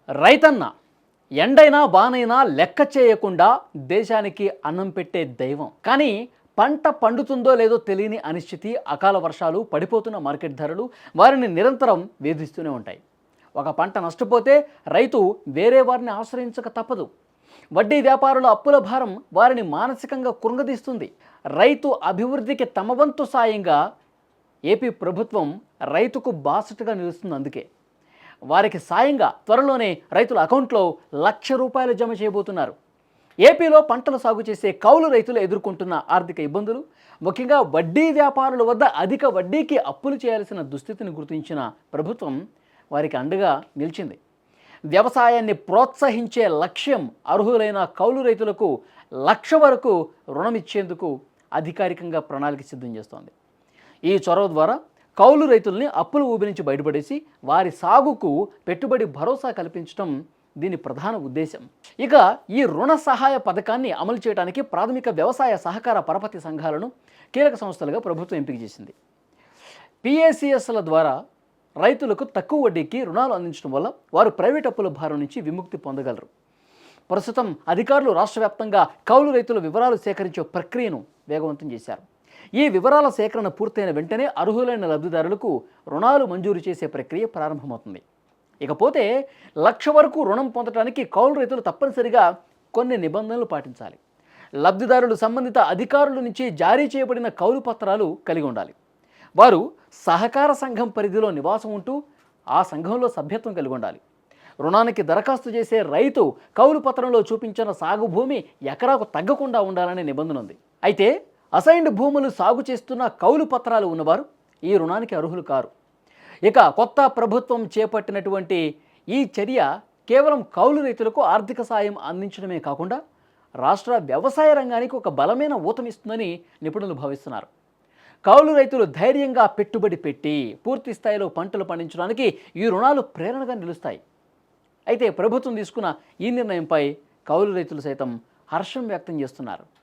రైతన్న ఎండైనా వానైనా లెక్క చేయకుండా దేశానికి అన్నం పెట్టే దైవం. కానీ పంట పండుతుందో లేదో తెలియని అనిశ్చితి, అకాల వర్షాలు, పడిపోతున్న మార్కెట్ ధరలు వారిని నిరంతరం వేధిస్తూనే ఉంటాయి. ఒక పంట నష్టపోతే రైతు వేరే వారిని ఆశ్రయించక తప్పదు. వడ్డీ వ్యాపారుల అప్పుల భారం వారిని మానసికంగా కృంగదీస్తుంది. రైతు అభివృద్ధికి తమ వంతు సాయంగా ఏపీ ప్రభుత్వం రైతుకు బాసటగా నిలుస్తుంది. అందుకే వారికి సాయంగా త్వరలోనే రైతుల అకౌంట్లో ₹1,00,000 జమ చేయబోతున్నారు. ఏపీలో పంటలు సాగు చేసే కౌలు రైతులు ఎదుర్కొంటున్న ఆర్థిక ఇబ్బందులు, ముఖ్యంగా వడ్డీ వ్యాపారుల వద్ద అధిక వడ్డీకి అప్పులు చేయాల్సిన దుస్థితిని గుర్తించిన ప్రభుత్వం వారికి అండగా నిలిచింది. వ్యవసాయాన్ని ప్రోత్సహించే లక్ష్యం అర్హులైన కౌలు రైతులకు 1,00,000 వరకు రుణం ఇచ్చేందుకు అధికారికంగా ప్రణాళిక సిద్ధం చేస్తోంది. ఈ చొరవ ద్వారా కౌలు రైతుల్ని అప్పుల ఊబి నుంచి బయటపడేసి వారి సాగుకు పెట్టుబడి భరోసా కల్పించడం దీని ప్రధాన ఉద్దేశం. ఇక ఈ రుణ సహాయ పథకాన్ని అమలు చేయడానికి ప్రాథమిక వ్యవసాయ సహకార పరపతి సంఘాలను కీలక సంస్థలుగా ప్రభుత్వం ఎంపిక చేసింది. పిఏసిఎస్ల ద్వారా రైతులకు తక్కువ వడ్డీకి రుణాలు అందించడం వల్ల వారు ప్రైవేట్ అప్పుల భారం నుంచి విముక్తి పొందగలరు. ప్రస్తుతం అధికారులు రాష్ట్ర వ్యాప్తంగా కౌలు రైతుల వివరాలు సేకరించే ప్రక్రియను వేగవంతం చేశారు. ఈ వివరాల సేకరణ పూర్తయిన వెంటనే అర్హులైన లబ్ధిదారులకు రుణాలు మంజూరు చేసే ప్రక్రియ ప్రారంభమవుతుంది. ఇకపోతే 1,00,000 వరకు రుణం పొందడానికి కౌలు రైతులు తప్పనిసరిగా కొన్ని నిబంధనలు పాటించాలి. లబ్ధిదారులు సంబంధిత అధికారుల నుంచి జారీ చేయబడిన కౌలు పత్రాలు కలిగి ఉండాలి. వారు సహకార సంఘం పరిధిలో నివాసం ఉంటూ ఆ సంఘంలో సభ్యత్వం కలిగి ఉండాలి. రుణానికి దరఖాస్తు చేసే రైతు కౌలు పత్రంలో చూపించిన సాగు భూమి ఎకరాకు తగ్గకుండా ఉండాలనే నిబంధన ఉంది. అయితే అసైన్డ్ భూములు సాగు చేస్తున్న కౌలు పత్రాలు ఉన్నవారు ఈ రుణానికి అర్హులు కారు. ఇక కొత్త ప్రభుత్వం చేపట్టినటువంటి ఈ చర్య కేవలం కౌలు రైతులకు ఆర్థిక సాయం అందించడమే కాకుండా రాష్ట్ర వ్యవసాయ రంగానికి ఒక బలమైన ఊతమిస్తుందని నిపుణులు భావిస్తున్నారు. కౌలు రైతులు ధైర్యంగా పెట్టుబడి పెట్టి పూర్తి స్థాయిలో పంటలు పండించడానికి ఈ రుణాలు ప్రేరణగా నిలుస్తాయి. అయితే ప్రభుత్వం తీసుకున్న ఈ నిర్ణయంపై కౌలు రైతులు సైతం హర్షం వ్యక్తం చేస్తున్నారు.